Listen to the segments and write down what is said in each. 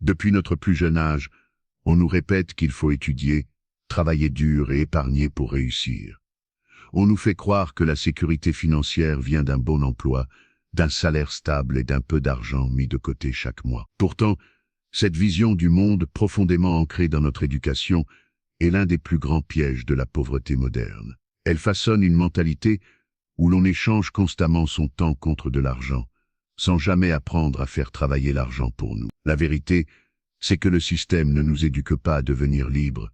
Depuis notre plus jeune âge, on nous répète qu'il faut étudier, travailler dur et épargner pour réussir. On nous fait croire que la sécurité financière vient d'un bon emploi, d'un salaire stable et d'un peu d'argent mis de côté chaque mois. Pourtant, cette vision du monde profondément ancrée dans notre éducation est l'un des plus grands pièges de la pauvreté moderne. Elle façonne une mentalité où l'on échange constamment son temps contre de l'argent, sans jamais apprendre à faire travailler l'argent pour nous. La vérité, c'est que le système ne nous éduque pas à devenir libres,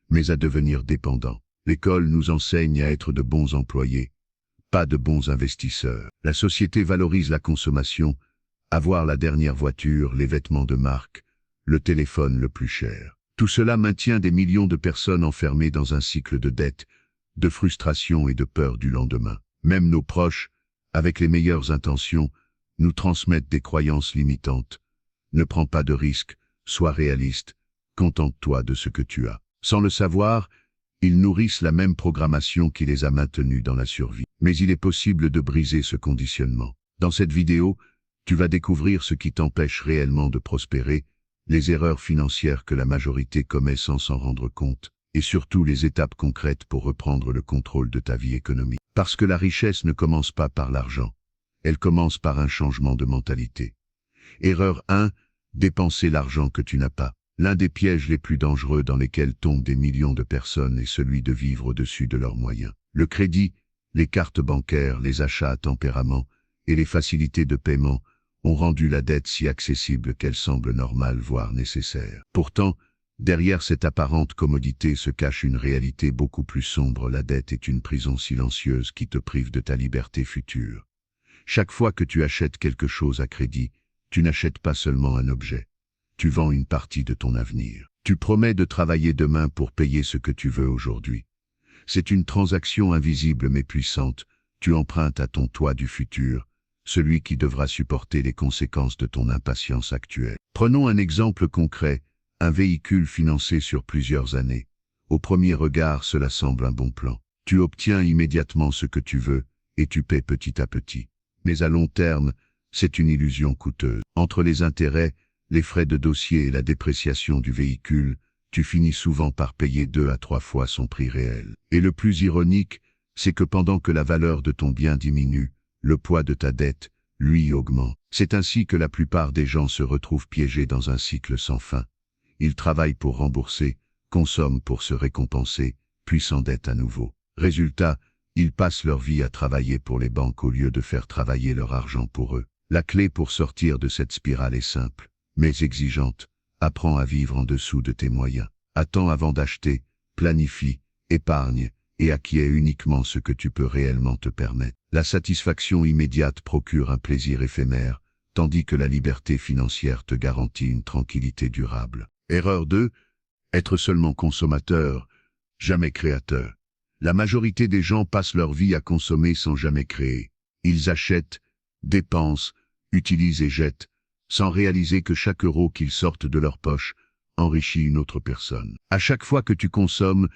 mais à devenir dépendants. L'école nous enseigne à être de bons employés, pas de bons investisseurs. La société valorise la consommation, avoir la dernière voiture, les vêtements de marque, le téléphone le plus cher. Tout cela maintient des millions de personnes enfermées dans un cycle de dette, de frustration et de peur du lendemain. Même nos proches, avec les meilleures intentions, nous transmettent des croyances limitantes. Ne prends pas de risques, sois réaliste, contente-toi de ce que tu as. Sans le savoir, ils nourrissent la même programmation qui les a maintenus dans la survie. Mais il est possible de briser ce conditionnement. Dans cette vidéo, tu vas découvrir ce qui t'empêche réellement de prospérer, les erreurs financières que la majorité commet sans s'en rendre compte, et surtout les étapes concrètes pour reprendre le contrôle de ta vie économique. Parce que la richesse ne commence pas par l'argent, elle commence par un changement de mentalité. Erreur 1, dépenser l'argent que tu n'as pas. L'un des pièges les plus dangereux dans lesquels tombent des millions de personnes est celui de vivre au-dessus de leurs moyens. Le crédit, les cartes bancaires, les achats à tempérament et les facilités de paiement ont rendu la dette si accessible qu'elle semble normale, voire nécessaire. Pourtant, derrière cette apparente commodité se cache une réalité beaucoup plus sombre. La dette est une prison silencieuse qui te prive de ta liberté future. Chaque fois que tu achètes quelque chose à crédit, tu n'achètes pas seulement un objet. Tu vends une partie de ton avenir. Tu promets de travailler demain pour payer ce que tu veux aujourd'hui. C'est une transaction invisible mais puissante. Tu empruntes à ton toi du futur, celui qui devra supporter les conséquences de ton impatience actuelle. Prenons un exemple concret, un véhicule financé sur plusieurs années. Au premier regard, cela semble un bon plan. Tu obtiens immédiatement ce que tu veux et tu paies petit à petit. Mais à long terme, c'est une illusion coûteuse. Entre les intérêts, les frais de dossier et la dépréciation du véhicule, tu finis souvent par payer 2 à 3 fois son prix réel. Et le plus ironique, c'est que pendant que la valeur de ton bien diminue, le poids de ta dette, lui, augmente. C'est ainsi que la plupart des gens se retrouvent piégés dans un cycle sans fin. Ils travaillent pour rembourser, consomment pour se récompenser, puis s'endettent à nouveau. Résultat, ils passent leur vie à travailler pour les banques au lieu de faire travailler leur argent pour eux. La clé pour sortir de cette spirale est simple, mais exigeante. Apprends à vivre en dessous de tes moyens. Attends avant d'acheter, planifie, épargne, et acquiers uniquement ce que tu peux réellement te permettre. La satisfaction immédiate procure un plaisir éphémère, tandis que la liberté financière te garantit une tranquillité durable. Erreur 2, être seulement consommateur, jamais créateur. La majorité des gens passent leur vie à consommer sans jamais créer. Ils achètent, dépensent, utilisent et jettent, sans réaliser que chaque euro qu'ils sortent de leur poche enrichit une autre personne. À chaque fois que tu consommes,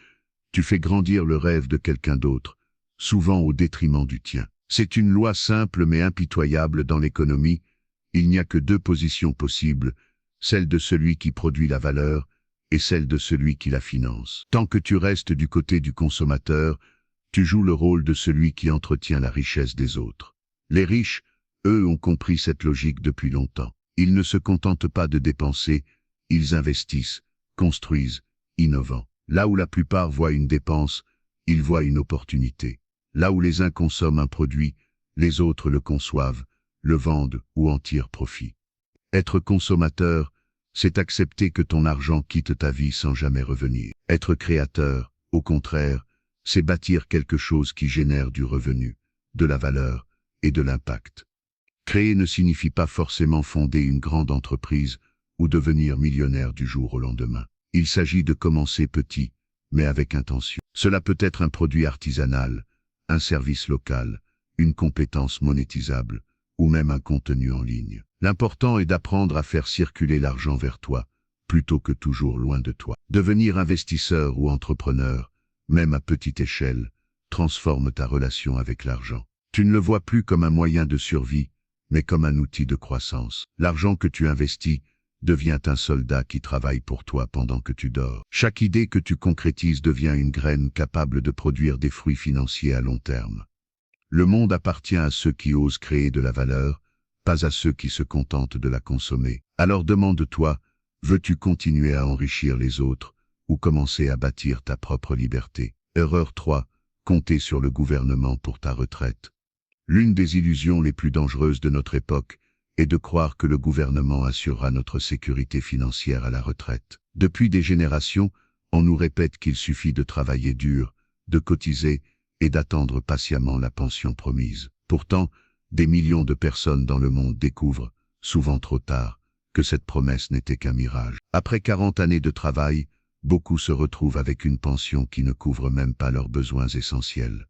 tu fais grandir le rêve de quelqu'un d'autre, souvent au détriment du tien. C'est une loi simple mais impitoyable dans l'économie. Il n'y a que 2 positions possibles, celle de celui qui produit la valeur et celle de celui qui la finance. Tant que tu restes du côté du consommateur, tu joues le rôle de celui qui entretient la richesse des autres. Les riches, eux, ont compris cette logique depuis longtemps. Ils ne se contentent pas de dépenser, ils investissent, construisent, innovant. Là où la plupart voient une dépense, ils voient une opportunité. Là où les uns consomment un produit, les autres le conçoivent, le vendent ou en tirent profit. Être consommateur, c'est accepter que ton argent quitte ta vie sans jamais revenir. Être créateur, au contraire, c'est bâtir quelque chose qui génère du revenu, de la valeur et de l'impact. Créer ne signifie pas forcément fonder une grande entreprise ou devenir millionnaire du jour au lendemain. Il s'agit de commencer petit, mais avec intention. Cela peut être un produit artisanal, un service local, une compétence monétisable, ou même un contenu en ligne. L'important est d'apprendre à faire circuler l'argent vers toi, plutôt que toujours loin de toi. Devenir investisseur ou entrepreneur, même à petite échelle, transforme ta relation avec l'argent. Tu ne le vois plus comme un moyen de survie, mais comme un outil de croissance. L'argent que tu investis, devient un soldat qui travaille pour toi pendant que tu dors. Chaque idée que tu concrétises devient une graine capable de produire des fruits financiers à long terme. Le monde appartient à ceux qui osent créer de la valeur, pas à ceux qui se contentent de la consommer. Alors demande-toi, veux-tu continuer à enrichir les autres ou commencer à bâtir ta propre liberté? Erreur 3. Compter sur le gouvernement pour ta retraite. L'une des illusions les plus dangereuses de notre époque est de croire que le gouvernement assurera notre sécurité financière à la retraite. Depuis des générations, on nous répète qu'il suffit de travailler dur, de cotiser et d'attendre patiemment la pension promise. Pourtant, des millions de personnes dans le monde découvrent, souvent trop tard, que cette promesse n'était qu'un mirage. Après 40 années de travail, beaucoup se retrouvent avec une pension qui ne couvre même pas leurs besoins essentiels.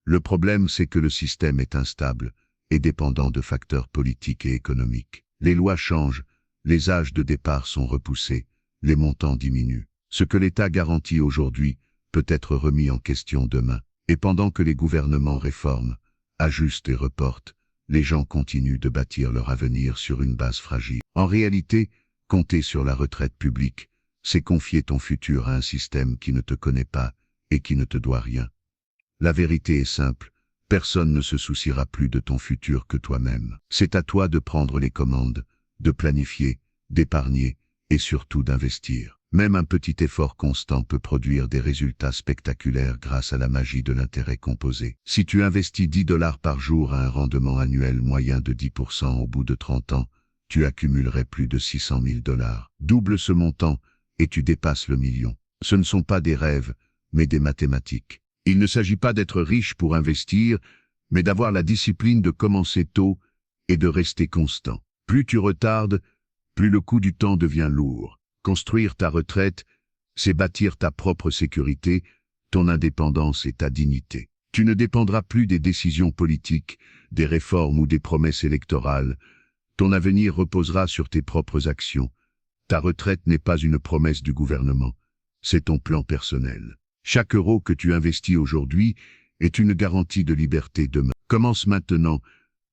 Le problème, c'est que le système est instable et dépendant de facteurs politiques et économiques. Les lois changent, les âges de départ sont repoussés, les montants diminuent. Ce que l'État garantit aujourd'hui peut être remis en question demain. Et pendant que les gouvernements réforment, ajustent et reportent, les gens continuent de bâtir leur avenir sur une base fragile. En réalité, compter sur la retraite publique, c'est confier ton futur à un système qui ne te connaît pas et qui ne te doit rien. La vérité est simple, personne ne se souciera plus de ton futur que toi-même. C'est à toi de prendre les commandes, de planifier, d'épargner et surtout d'investir. Même un petit effort constant peut produire des résultats spectaculaires grâce à la magie de l'intérêt composé. Si tu investis 10 $ par jour à un rendement annuel moyen de 10% au bout de 30 ans, tu accumulerais plus de 600 000 $. Double ce montant et tu dépasses le million. Ce ne sont pas des rêves, mais des mathématiques. Il ne s'agit pas d'être riche pour investir, mais d'avoir la discipline de commencer tôt et de rester constant. Plus tu retardes, plus le coût du temps devient lourd. Construire ta retraite, c'est bâtir ta propre sécurité, ton indépendance et ta dignité. Tu ne dépendras plus des décisions politiques, des réformes ou des promesses électorales. Ton avenir reposera sur tes propres actions. Ta retraite n'est pas une promesse du gouvernement, c'est ton plan personnel. Chaque euro que tu investis aujourd'hui est une garantie de liberté demain. Commence maintenant,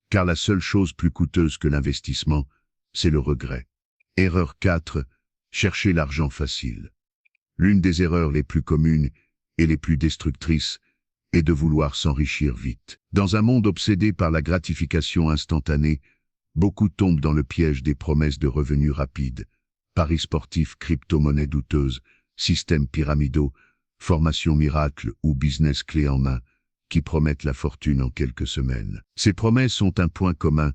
car la seule chose plus coûteuse que l'investissement, c'est le regret. Erreur 4. Chercher l'argent facile. L'une des erreurs les plus communes et les plus destructrices est de vouloir s'enrichir vite. Dans un monde obsédé par la gratification instantanée, beaucoup tombent dans le piège des promesses de revenus rapides, paris sportifs, crypto-monnaies douteuses, systèmes pyramidaux, formations miracles ou business clé en main, qui promettent la fortune en quelques semaines. Ces promesses ont un point commun,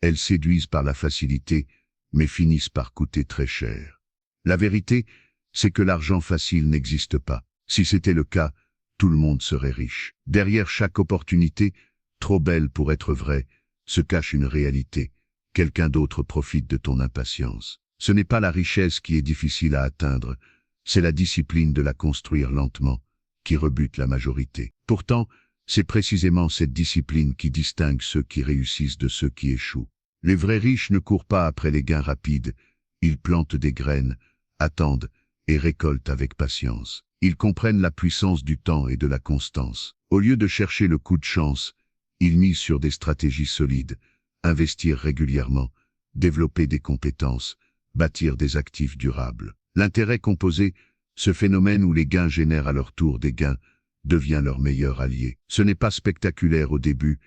elles séduisent par la facilité, mais finissent par coûter très cher. La vérité, c'est que l'argent facile n'existe pas. Si c'était le cas, tout le monde serait riche. Derrière chaque opportunité, trop belle pour être vraie, se cache une réalité. Quelqu'un d'autre profite de ton impatience. Ce n'est pas la richesse qui est difficile à atteindre, c'est la discipline de la construire lentement, qui rebute la majorité. Pourtant, c'est précisément cette discipline qui distingue ceux qui réussissent de ceux qui échouent. Les vrais riches ne courent pas après les gains rapides, ils plantent des graines, attendent et récoltent avec patience. Ils comprennent la puissance du temps et de la constance. Au lieu de chercher le coup de chance, ils misent sur des stratégies solides, investir régulièrement, développer des compétences, bâtir des actifs durables. L'intérêt composé, ce phénomène où les gains génèrent à leur tour des gains, devient leur meilleur allié. Ce n'est pas spectaculaire au début,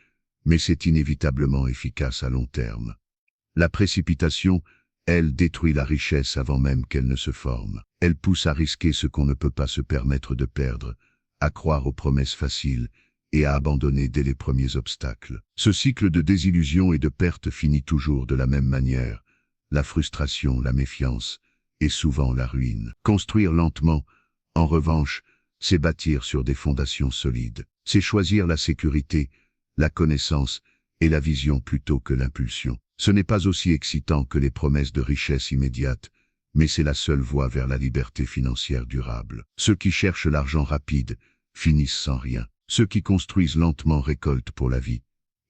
mais c'est inévitablement efficace à long terme. La précipitation, elle, détruit la richesse avant même qu'elle ne se forme. Elle pousse à risquer ce qu'on ne peut pas se permettre de perdre, à croire aux promesses faciles et à abandonner dès les premiers obstacles. Ce cycle de désillusion et de perte finit toujours de la même manière. La frustration, la méfiance et souvent la ruine. Construire lentement, en revanche, c'est bâtir sur des fondations solides. C'est choisir la sécurité, la connaissance et la vision plutôt que l'impulsion. Ce n'est pas aussi excitant que les promesses de richesse immédiate, mais c'est la seule voie vers la liberté financière durable. Ceux qui cherchent l'argent rapide finissent sans rien. Ceux qui construisent lentement récoltent pour la vie.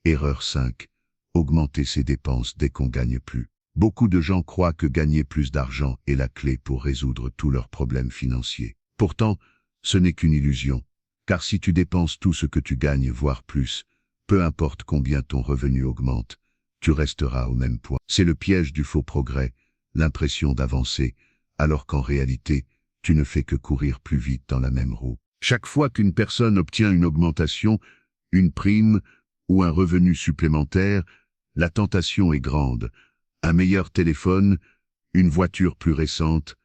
Erreur 5. Augmenter ses dépenses dès qu'on gagne plus. Beaucoup de gens croient que gagner plus d'argent est la clé pour résoudre tous leurs problèmes financiers. Pourtant, ce n'est qu'une illusion, car si tu dépenses tout ce que tu gagnes, voire plus, peu importe combien ton revenu augmente, tu resteras au même point. C'est le piège du faux progrès. l'impression d'avancer, alors qu'en réalité, tu ne fais que courir plus vite dans la même roue. Chaque fois qu'une personne obtient une augmentation, une prime ou un revenu supplémentaire, la tentation est grande. Un meilleur téléphone, une voiture plus récente,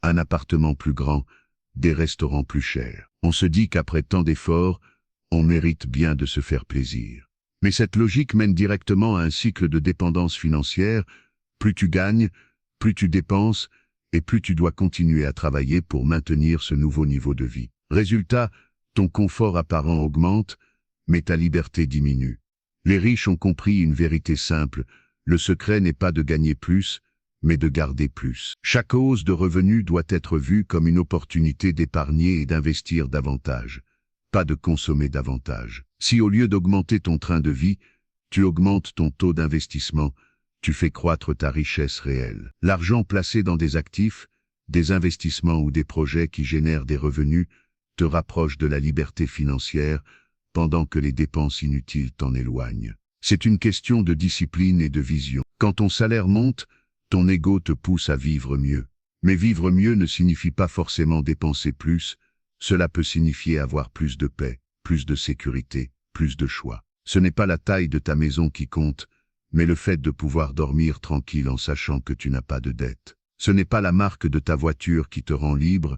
un appartement plus grand, des restaurants plus chers. On se dit qu'après tant d'efforts, on mérite bien de se faire plaisir. Mais cette logique mène directement à un cycle de dépendance financière. Plus tu gagnes, plus tu dépenses, et plus tu dois continuer à travailler pour maintenir ce nouveau niveau de vie. Résultat, ton confort apparent augmente, mais ta liberté diminue. Les riches ont compris une vérité simple, le secret n'est pas de gagner plus, mais de garder plus. Chaque hausse de revenus doit être vue comme une opportunité d'épargner et d'investir davantage, pas de consommer davantage. Si au lieu d'augmenter ton train de vie, tu augmentes ton taux d'investissement, tu fais croître ta richesse réelle. L'argent placé dans des actifs, des investissements ou des projets qui génèrent des revenus te rapproche de la liberté financière, pendant que les dépenses inutiles t'en éloignent. C'est une question de discipline et de vision. Quand ton salaire monte, ton ego te pousse à vivre mieux. Mais vivre mieux ne signifie pas forcément dépenser plus, cela peut signifier avoir plus de paix, plus de sécurité, plus de choix. Ce n'est pas la taille de ta maison qui compte, mais le fait de pouvoir dormir tranquille en sachant que tu n'as pas de dette. Ce n'est pas la marque de ta voiture qui te rend libre,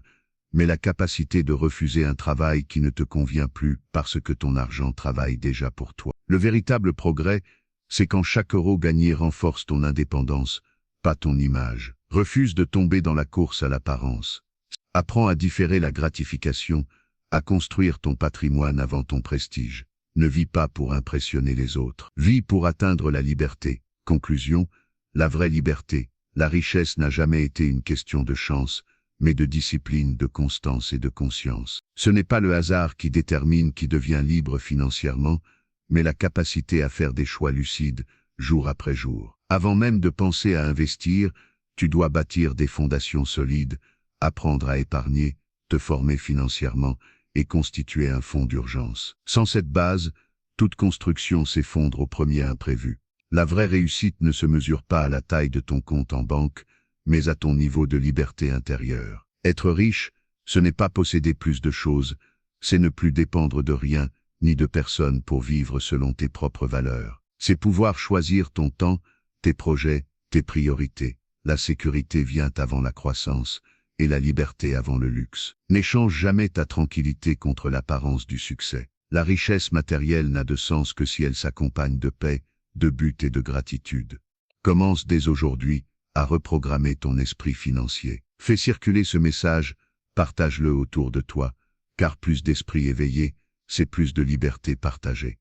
mais la capacité de refuser un travail qui ne te convient plus parce que ton argent travaille déjà pour toi. Le véritable progrès, c'est quand chaque euro gagné renforce ton indépendance, pas ton image. Refuse de tomber dans la course à l'apparence. Apprends à différer la gratification, à construire ton patrimoine avant ton prestige. Ne vis pas pour impressionner les autres. Vis pour atteindre la liberté. Conclusion, la vraie liberté, la richesse n'a jamais été une question de chance, mais de discipline, de constance et de conscience. Ce n'est pas le hasard qui détermine qui devient libre financièrement, mais la capacité à faire des choix lucides, jour après jour. Avant même de penser à investir, tu dois bâtir des fondations solides, apprendre à épargner, te former financièrement et constituer un fonds d'urgence. Sans cette base, toute construction s'effondre au premier imprévu. La vraie réussite ne se mesure pas à la taille de ton compte en banque, mais à ton niveau de liberté intérieure. Être riche, ce n'est pas posséder plus de choses, c'est ne plus dépendre de rien, ni de personne pour vivre selon tes propres valeurs. C'est pouvoir choisir ton temps, tes projets, tes priorités. La sécurité vient avant la croissance, et la liberté avant le luxe. N'échange jamais ta tranquillité contre l'apparence du succès. La richesse matérielle n'a de sens que si elle s'accompagne de paix, de but et de gratitude. Commence dès aujourd'hui à reprogrammer ton esprit financier. Fais circuler ce message, partage-le autour de toi, car plus d'esprit éveillé, c'est plus de liberté partagée.